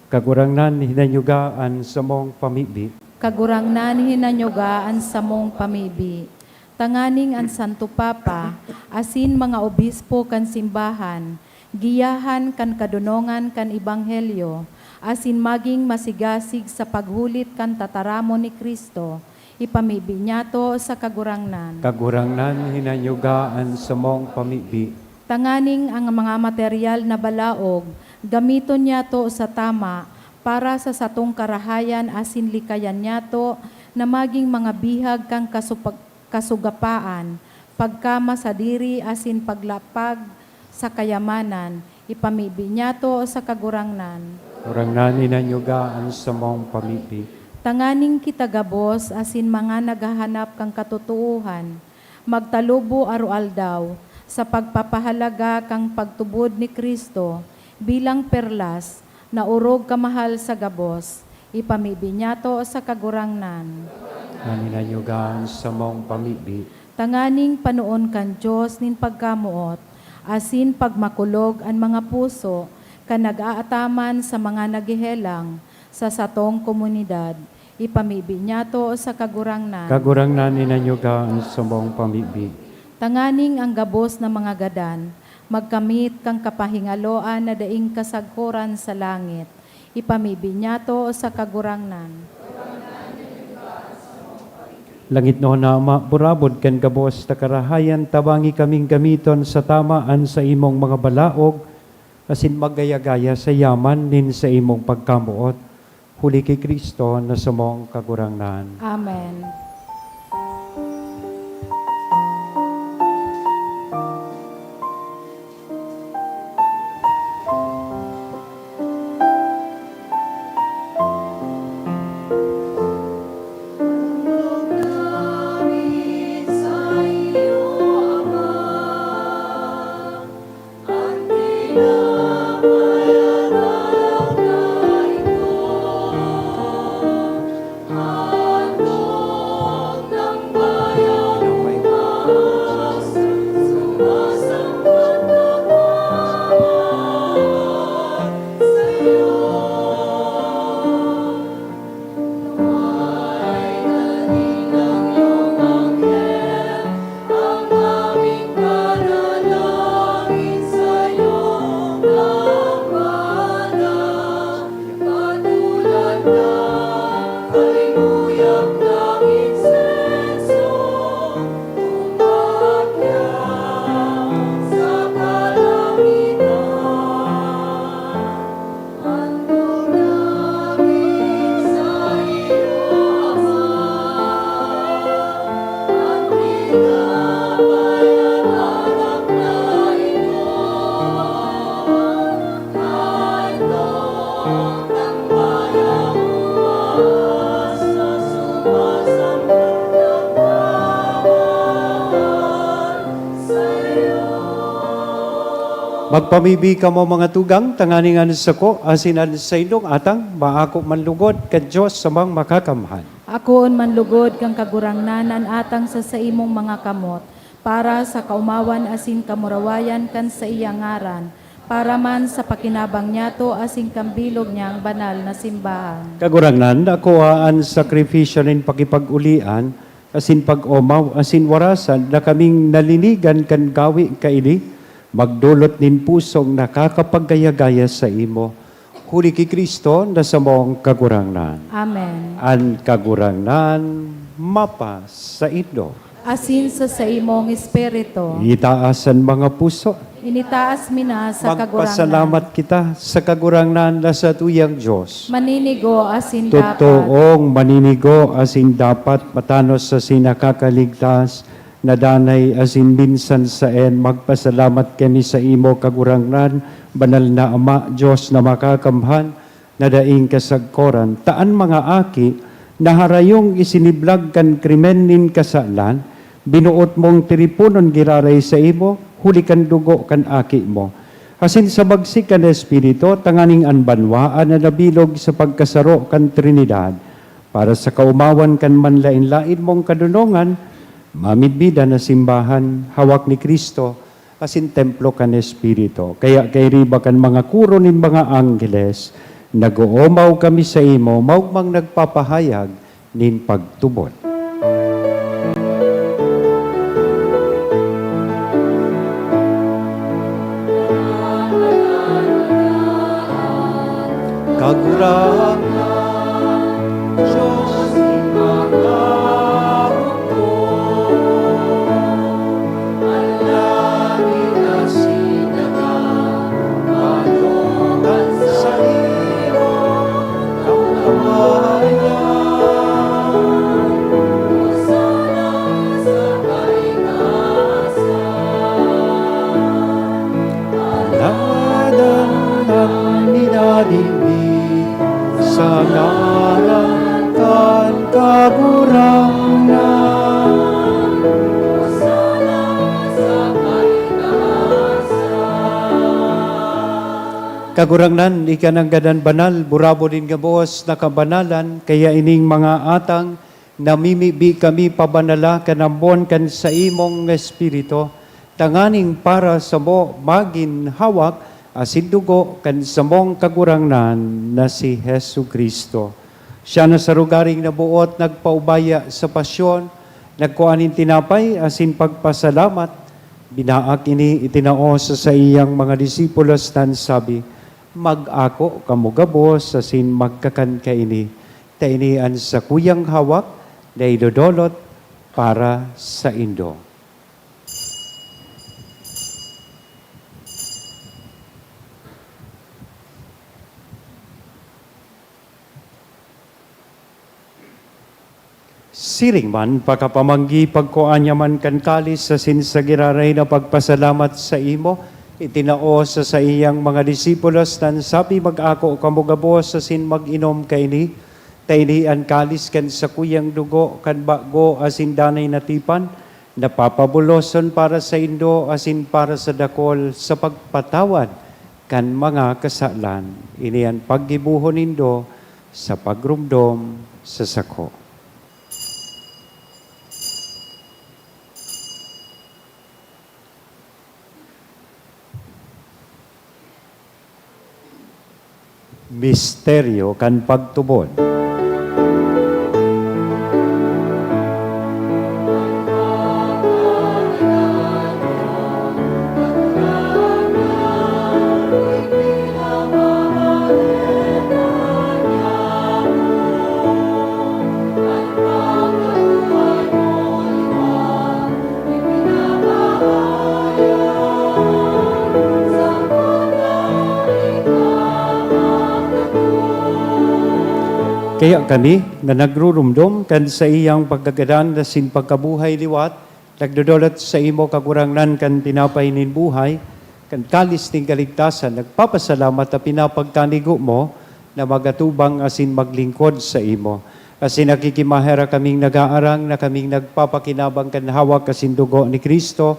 [SPEAKER 2] kagurangnan hinanyugaan sa mong pamibi,
[SPEAKER 1] Kagurangnan hinanyugaan sa mong pamibi. Tanganing ang Santo Papa, asin mga obispo kan simbahan, giyahan kan kadunongan kan Ebanghelyo, asin maging masigasig sa paghulit kan tataramo ni Kristo, ipamibi niya to sa kagurangnan.
[SPEAKER 2] kagurangnan hinanyugaan sa mong pamibi,
[SPEAKER 1] Tanganing ang mga material na balaog, gamiton niya to sa tama, para sa satong karahayan asin likayan niya to, na maging mga bihag kang kasugapaan, pagkama sa diri asin paglapag sa kayamanan, ipamibi niya to sa kagurangnan.
[SPEAKER 2] kagurangnan hinanyugaan sa mong pamibi,
[SPEAKER 1] Tanganing kita gabos asin mga naghahanap kang katotohan, magtalubo arualdaw sa pagpapahalaga kang pagtubod ni Kristo bilang perlas na urog kamahal sa gabos, ipamibi niya to sa kagurangnan.
[SPEAKER 2] hinanyugaan sa mong pamibi,
[SPEAKER 1] Tanganing panoon kan Diyos nin pagkamuot, asin pagmakulog ang mga puso, kan nag-aataman sa mga nagihelang sa satong komunidad, ipamibi niya to sa kagurangnan.
[SPEAKER 2] kagurangnan hinanyugaan sa mong pamibi,
[SPEAKER 1] Tanganing ang gabos na mga gadan, magkamit kang kapahingaloan na daing kasagkuran sa langit, ipamibi niya to sa kagurangnan.
[SPEAKER 2] Langit no na Ama, burabod kan gabos ta karahayan, tabangi kaming gamiton sa tamaan sa imong mga balaog, asin magayagaya sa yaman nin sa imong pagkamuot, huli kay Kristo na sa mong kagurangnan.
[SPEAKER 1] Amen.
[SPEAKER 2] Magpamibi ka mo mga tugang, tanganingan sa ko, asinan sa ilong atang, maako manlugod, ka Diyos sa mga makakamhan.
[SPEAKER 1] Akoon manlugod kang kagurangnanan atang sa imong mga kamot, para sa kaumawan asin kamurawayan kan sa iyang ngaran, para man sa pakinabang niyato asin kambilog niyang banal na simbahan.
[SPEAKER 2] Kagurangnan, ako ang sakripisyo nin pakipag-ulian, asin pag-omaw, asin warasan, na kaming nalinigan kan gawi kaili, magdulot nin pusong nakakapaggaya-gaya sa imo. Huli ki Kristo na sa mong kagurangnan.
[SPEAKER 1] Amen.
[SPEAKER 2] An kagurangnan mapas sa indo.
[SPEAKER 1] Asin sa imong espiritu,
[SPEAKER 2] Itaasan mga puso.
[SPEAKER 1] initaas mina sa kagurangnan.
[SPEAKER 2] Magpasalamat kita sa kagurangnan na sa tuyang Diyos.
[SPEAKER 1] Maninigo asin dapat.
[SPEAKER 2] Totoong maninigo asin dapat matanos sa sinakakaligtas na danay asin minsan sa magpasalamat kami sa imo kagurangnan, banal na Ama, Diyos na makakamhan, na daing kasagkoran, taan mga aki, na harayong isiniblag kan krimen nin kasalan, binuot mong tiripunon giraray sa imo, huli kan dugo kan aki mo. Asin sa bagsik kan Espiritu, tanganing anbanwaan na nabilog sa pagkasaro kan Trinidad, para sa kaumawan kan manlain-lain mong kadunongan, mamidbida na simbahan, hawak ni Kristo, asin templo kan Espiritu. Kaya kay riba kan mga kuro nin mga anggeles, nag-uumaw kami sa imo, maugmang nagpapahayag nin pagtubod. Kagurangan, Diyos ni mga upo, ang langit na sinaga, sa imo, ang kawayan. Sana sa kaingasan, aladan at minadibig, sa ngalan kan kagurangnan. Sana sa kaingasan. Kagurangnan, ikan ang gadan banal, burabo din gabos na kabanalan, kaya ining mga atang, namimibi kami pabanala kanambon kan sa imong espiritu, tanganing para sa mo magin hawak, asin dugo kan sa mong kagurangnan na si Hesu Kristo. Siya na sa rugaring nabuot, nagpaubaya sa pasyon, nagkuanin tinapay, asin pagpasalamat, binaak ini itinao sa iyang mga disipulos tan sabi, mag-ako kamugabos, asin magkakan ka ini, tainian sa kuyang hawak, na idodolot para sa indo. Siring man, pagkapamanggi, pagkuanya man kan kalis sa sinsagiraray na pagpasalamat sa imo, itinao sa iyang mga disipulos, tan sabi mag-ako kamugabos sa sin mag-inom kaini, tainian kalis kan sa kuyang dugo, kan bago asin danay natipan, napapabuloson para sa indo, asin para sa dakol, sa pagpatawad, kan mga kasalan, inian paggibuhon indo, sa pagrumdom, sa sako. Misteryo kan pagtubod. Kaya kami na nagrurumdum kan sa iyang pagkagadan na sin pagkabuhay liwat, nagdodolot sa imo kagurangnan kan tinapay nin buhay, kan kalis ning kaligtasan, nagpapasalamat na pinapagkanigo mo na magatubang asin maglingkod sa imo. Asin nakikimahera kaming nag-aarang na kaming nagpapakinabang kan hawak asin dugo ni Kristo,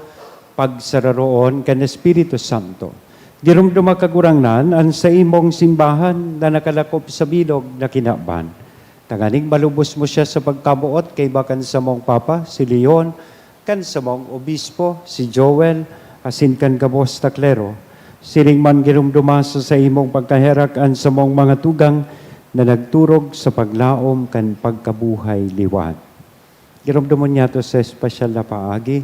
[SPEAKER 2] pagsararoon kan Espiritu Santo. Dirumduma kagurangnan ang sa imong simbahan na nakalakop sa bilog na kinaban. Tanganing malubos mo siya sa pagkabuot kay bakan sa mong Papa, si Leon, kan sa mong Obispo, si Joel, asin kan kabos taklero. Siling man ginumdumasa sa imong pagkaherakan sa mong mga tugang na nagturog sa paglaom kan pagkabuhay liwat. Ginumdumon niya to sa espesyal na paagi,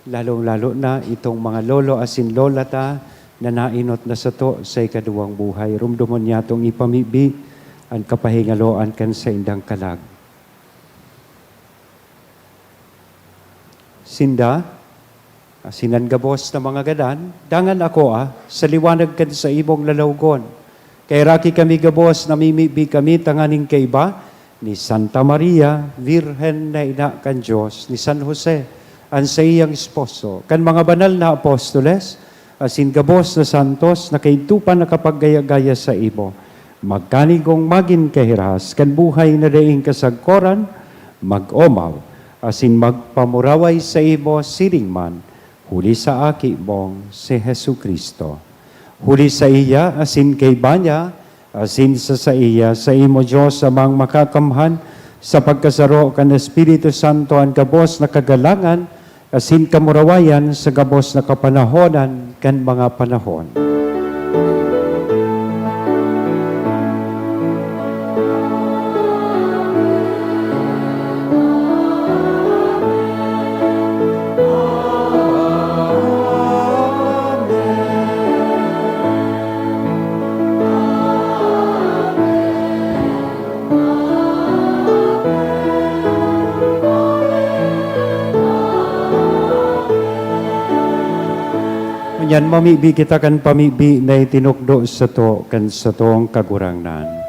[SPEAKER 2] lalong-lalo na itong mga lolo asin lola ta na nainot na sa to sa ikaduwang buhay. Rumdumon niya itong ipamibi ang kapahingaloan kan sa indang kalag. Sinda, sinangabos na mga gadan, dangan ako sa liwanag kan sa imong lalawgon. Kay raki kami gabos, namimibi kami tanganing kaiba ni Santa Maria, Virhen na ina kan Diyos, ni San Jose, ang sa iyang esposo, kan mga banal na apostoles, asin gabos na santos, na kaitupan na kapaggaya-gaya sa imo, magkanigong magin kahiras, kan buhay na daing kasagkoran, mag-omaw, asin magpamuraway sa imo siring man, huli sa aki mong si Hesu Kristo. Huli sa iya, asin kay banya, asin sa iya, sa imo Diyos amang makakamhan, sa pagkasaro kan Espiritu Santo ang gabos na kagalangan, asin kamurawayan sa gabos na kapanahonan kan mga panahon. Yan, mamibi kita kan pamibi na itinukdo sa to, kan sa toong kagurangnan.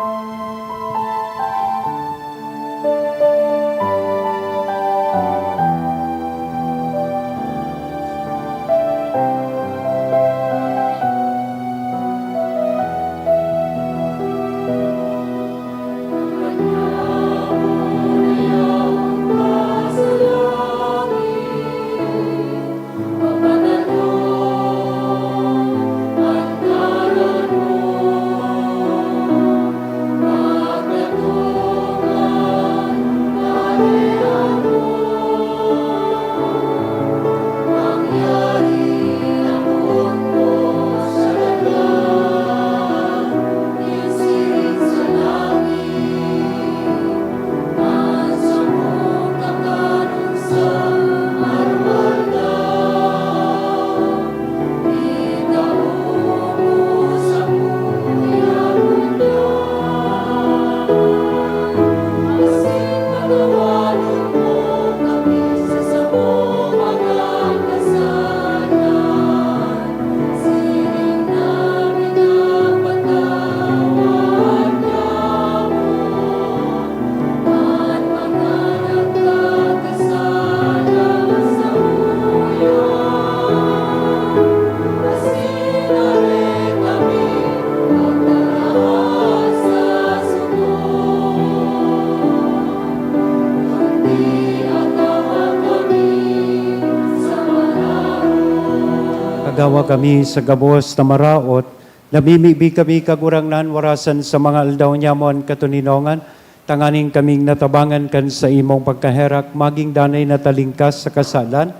[SPEAKER 2] Agawa kami sa gabos na maraot, namimibi kami kagurangnan warasan sa mga aldaw nyamon katuninongan, tanganing kaming natabangan kan sa imong pagkaherak, maging danay na talingkas sa kasalan,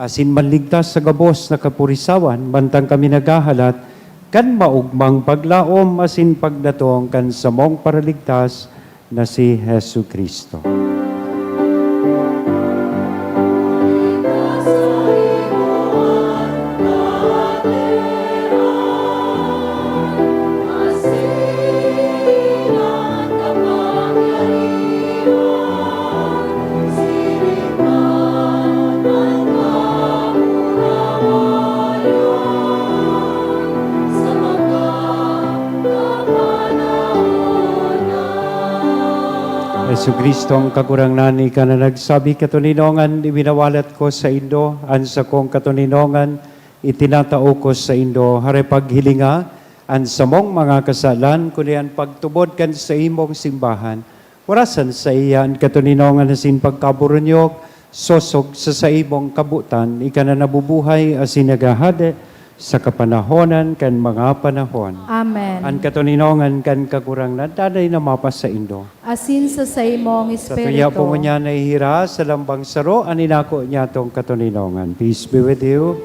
[SPEAKER 2] asin manligtas sa gabos na kapurisawan, bantang kami nagahalat, kan maugmang paglaom, asin pagdatong kan sa mong paraligtas na si Hesu Kristo. Yesu Kristo ang kagurangnan ni ka na nagsabi katuninongan, ibinawalat ko sa Indo, ansa kong katuninongan, itinatao ko sa Indo, hare paghilinga, ansa mong mga kasalan, kundi pagtubod kan sa imong simbahan, warasan sa iyan katuninongan na sin pagkaburunyok, sosog sa imong kabutan, ika na nabubuhay asin nagahade, sa kapanahonan kan mga panahon.
[SPEAKER 1] Amen.
[SPEAKER 2] An katuninongan kan kagurangnan, daday na mapas sa indo.
[SPEAKER 1] Asin sa imong
[SPEAKER 2] Sa tuya po
[SPEAKER 1] Espiritu.
[SPEAKER 2] niya nahihira sa lambang saro, aninako niya tong katuninongan. Peace be with you.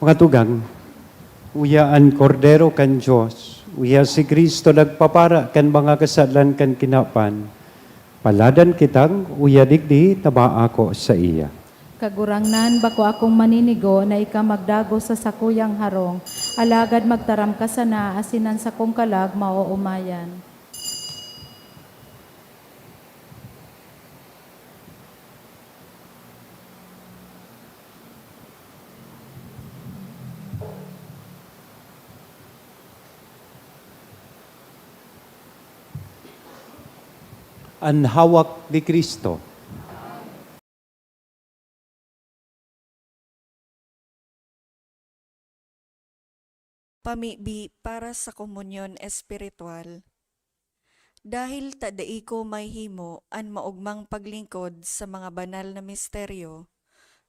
[SPEAKER 2] Mga tugang, uyaan kordero kan Diyos, uya si Kristo nagpapara kan mga kasadlan kan kinapan, paladan kitang uya digdi taba ako sa iya.
[SPEAKER 1] Kagurangnan bako akong maninigo na ika magdago sa sakuyang harong, alagad magtaram ka sana asinan sa kong kalag mauumayan.
[SPEAKER 2] Ang hawak ni Kristo.
[SPEAKER 5] Pamibi para sa komunyon espiritual. Dahil tadai ko may himo an maugmang paglingkod sa mga banal na misteryo,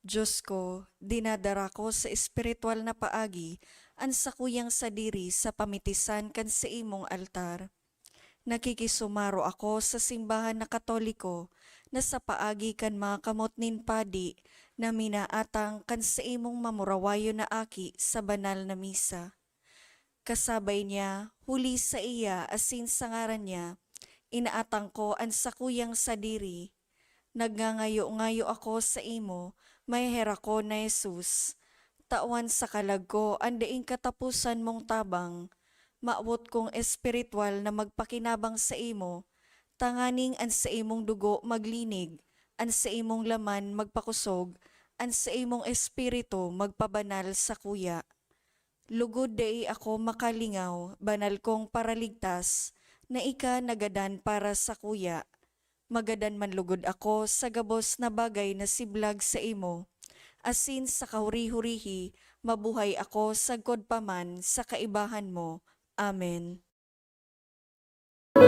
[SPEAKER 5] Diyos ko, dinadara ko sa espiritual na paagi an sakuyang sadiri sa pamitisan kan sa imong altar. Nakikisumaro ako sa simbahan na Katoliko na sa paagi kan mga kamot nin padi na minaatang kan sa imong mamurawayo na aki sa banal na misa. Kasabay niya, huli sa iya asin sa ngaran niya, inaatang ko ang sakuyang sadiri. Nagngangayo-ngayo ako sa imo, may hera ko na Jesus. Tawan sa kalag ko, andaing katapusan mong tabang. Maawot kong espiritual na magpakinabang sa imo, tanganing an sa imong dugo maglinig, an sa imong laman magpakusog, an sa imong espiritu magpabanal sa kuya. Lugod dai ako makalingaw, banal kong paraligtas, na ika nagadan para sa kuya. Magadan man lugod ako sa gabos na bagay na siblag sa imo. Asin sa kahuri-hurihi, mabuhay ako sa paman sa kaibahan mo. Amen.
[SPEAKER 6] Sa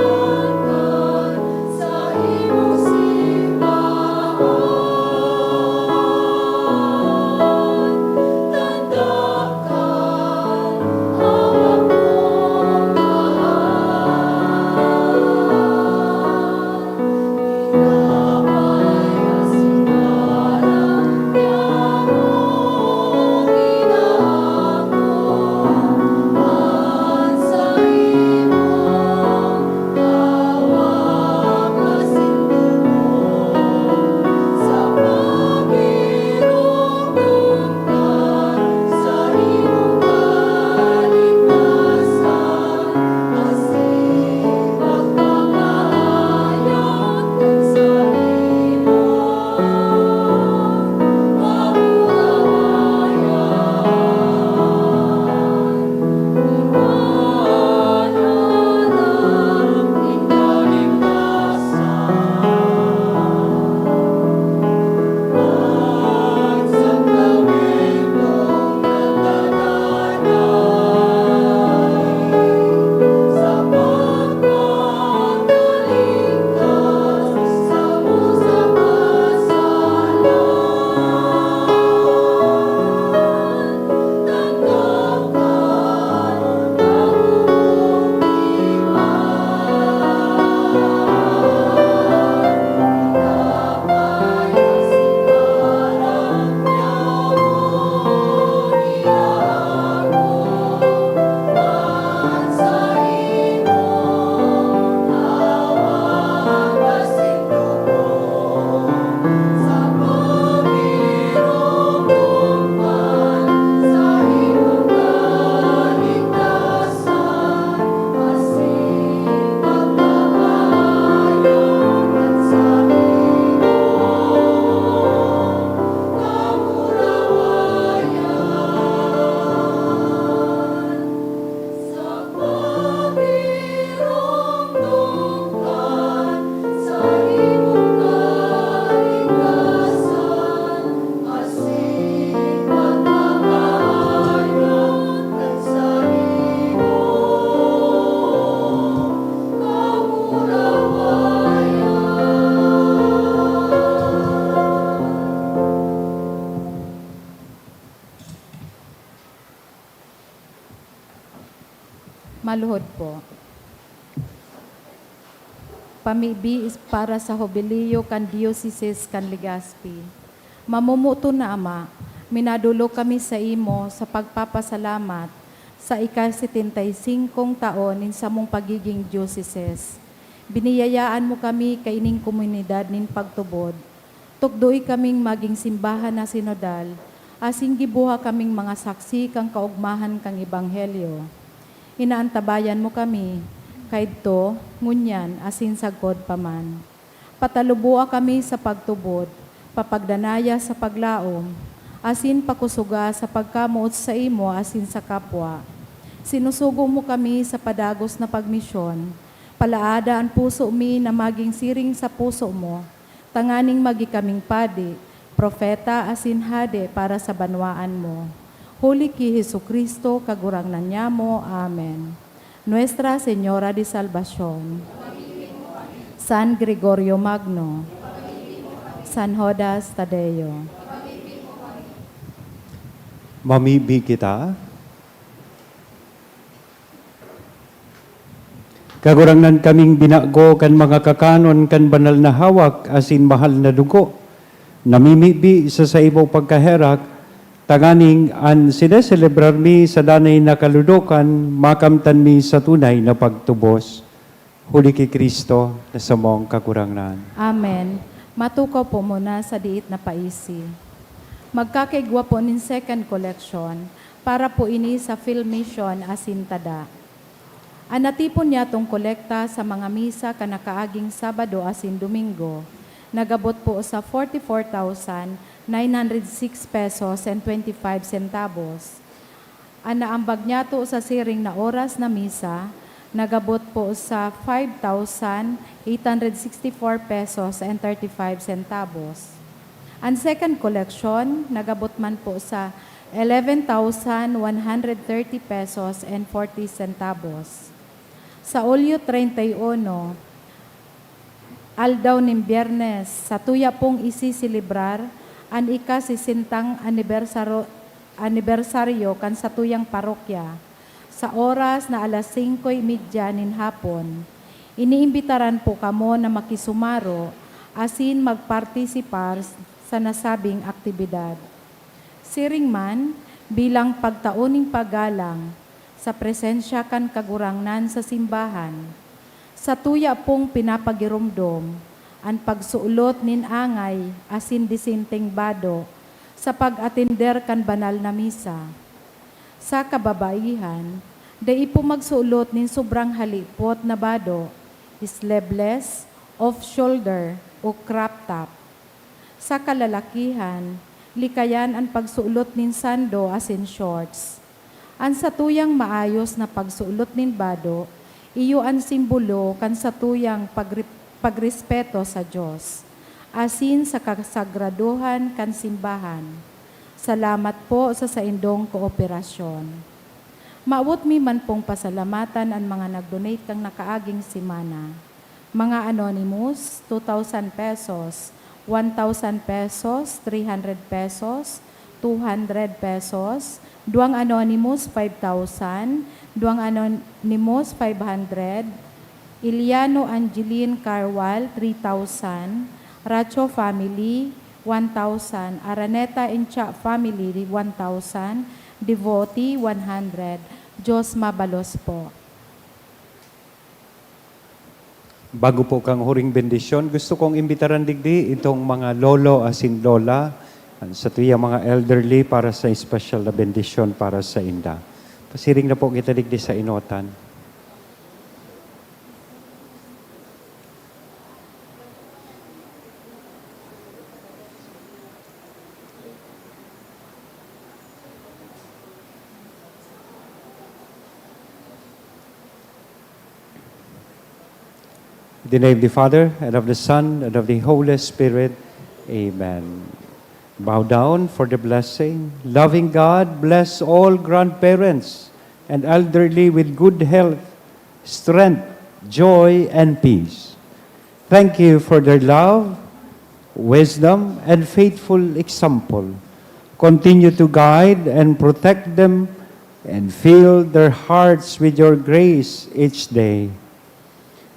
[SPEAKER 1] Maluhod po. Pamibi is para sa Hobilio kan Diocese kan Legazpi. Mamumuto na Ama, minadulo kami sa imo sa pagpapasalamat sa ika-75 taon nin sa mong pagiging diocese. Biniyayaan mo kami kaining komunidad nin pagtubod. Tukdoy kaming maging simbahan na sinodal, asing gibuha kaming mga saksi kang kaugmahan kang ebanghelyo. Inaantabayan mo kami, kaidto, ngunyan, asin sagkod paman. Patalubua kami sa pagtubod, papagdanaya sa paglaom, asin pakusuga sa pagkamuot sa imo, asin sa kapwa. Sinusugo mo kami sa padagos na pagmisyon, palaada ang puso mi na maging siring sa puso mo, tanganing magi kaming padi, propeta asin hade para sa banwaan mo. Huli ki Jesucristo, kagurangnan niya mo. Amen. Nuestra Señora de Salvación, San Gregorio Magno, San Judas Tadeo,
[SPEAKER 2] Mamibi kita. Kagurangnan kaming binago kan mga kakanon kan banal na hawak asin mahal na dugo. Namimibi sa ibaw pagkaherak, tanganing an sineselebrar mi sa danay na kaludokan, makamtan mi sa tunay na pagtubos. Huli kay Kristo na sa mong kagurangnan.
[SPEAKER 1] Amen. Matukaw po muna sa diit na paisi. Magkakaigwa po nin second collection para po ini sa Filmation asintada. Anatipon niya tong kolekta sa mga misa kanakaaging Sabado asin Domingo. Nagabot po sa 44,906 pesos and 25 centavos. Anaambag niya to sa siring na oras na misa, nagabot po sa 5,864 pesos and 35 centavos. Ang second collection, nagabot man po sa 11,130 pesos and 40 centavos. Sa Ulyo 31, aldaw ning Biyernes, sa tuya pong isisilibrar, an ika-60 anibersaryo kan sa tuyang parokya, sa oras na alas 5:30 nin hapon. Iniimbitaran po kamo na makisumaro, asin magpartisipar sa nasabing aktibidad. Siring man, bilang pagtauning paggalang, sa presensya kan kagurangnan sa simbahan, sa tuya pong pinapagirumdom, ang pagsuulot nin angay asin disinteng bado, sa pag-atender kan banal na misa. Sa kababaihan, dai po magsuulot nin sobrang halipot na bado, sleeveless, off-shoulder, o crop top. Sa kalalakihan, likayan ang pagsuulot nin sando asin shorts. Ang satuyang maayos na pagsuulot nin bado, iyo ang simbolo kan satuyang pagrespeto sa Diyos, asin sa kasagraduhan kan simbahan. Salamat po sa saindong kooperasyon. Maawot mi man pong pasalamatan ang mga nag-donate kang nakaaging simana. Mga anonymous, 2,000 pesos, 1,000 pesos, 300 pesos, 200 pesos, duang anonymous 5,000, duang anonymous 500, Iliano Angeline Carwal 3,000, Racho family 1,000, Araneta Incha family 1,000, Devotee 100. Diyos mabalos po.
[SPEAKER 2] Bago po kang huring bendisyon, gusto kong imbitaran digdi itong mga lolo asin lola sa tuya mga elderly para sa special na bendisyon para sa inda. Pasiring na po kita digdi sa inotan. In the name of the Father, and of the Son, and of the Holy Spirit. Amen. Bow down for the blessing. Loving God, bless all grandparents and elderly with good health, strength, joy, and peace. Thank you for their love, wisdom, and faithful example. Continue to guide and protect them and fill their hearts with your grace each day.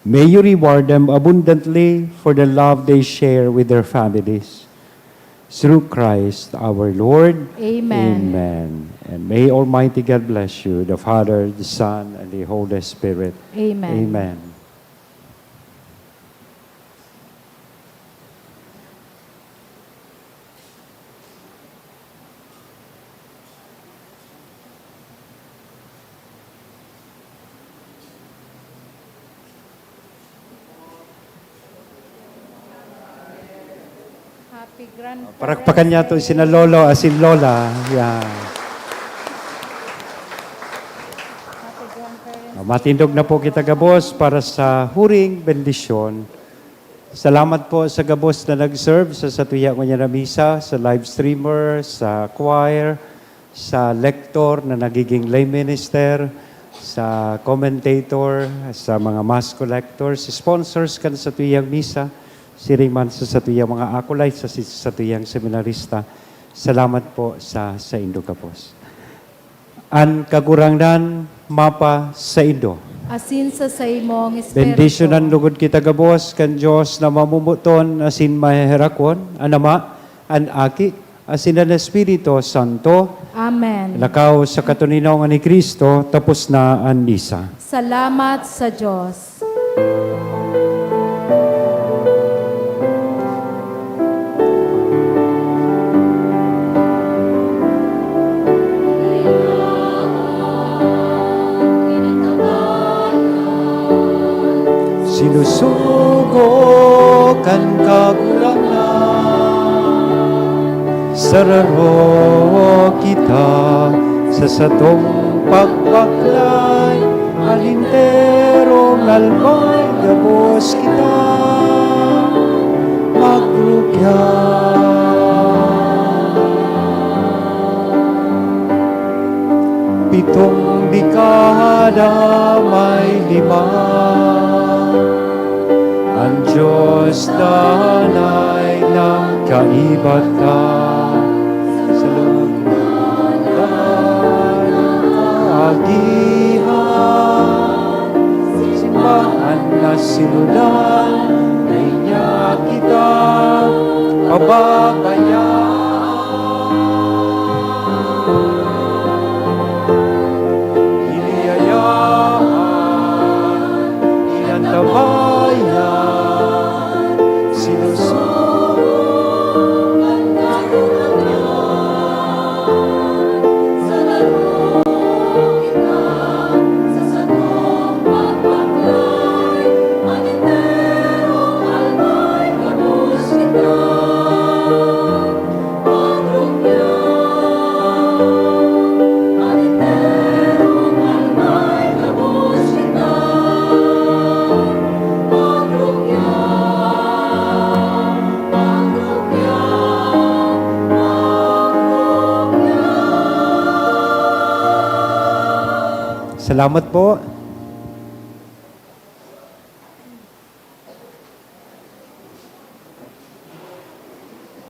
[SPEAKER 2] May you reward them abundantly for the love they share with their families. Through Christ our Lord.
[SPEAKER 1] Amen.
[SPEAKER 2] Amen. And may Almighty God bless you, the Father, the Son, and the Holy Spirit.
[SPEAKER 1] Amen.
[SPEAKER 2] Amen.
[SPEAKER 1] Happy Grand
[SPEAKER 2] Parakpakan niya to sina Lolo asin Lola. Yeah.
[SPEAKER 1] Happy Grandparents.
[SPEAKER 2] Matindog na po kita gabos para sa huring bendisyon. Salamat po sa gabos na nag-serve sa satuya ko niya na misa, sa live streamer, sa choir, sa lector na nagiging lay minister, sa commentator, sa mga mass collectors, sponsors kan sa tuyang misa, siriman sa satuyang mga acolytes, sa satuyang seminarista. Salamat po sa Indo Kapos. An kagurangdan mapa sa Indo.
[SPEAKER 1] Asin sa imong espiritu.
[SPEAKER 2] Bendisyonan lugod kita gabos kan Dios na mamumuton asin maherakon anama an aki asin ang Espiritu Santo
[SPEAKER 1] Amen.
[SPEAKER 2] lakaw sa katuninaw ni Kristo tapos na ang misa.
[SPEAKER 1] Salamat sa Diyos.
[SPEAKER 2] Sinusugo kan kagurangan, sararo kita sa satong pagbaklay, alinterong almay gabos kita magrugyan. Pitong dekada may lima, ang Diyos danay ng kaibatan sa loob ng kagihan. Simbahan na sinulan, ay niya kita pababayaan. Iniyayahan, inantabayan, Salamat po.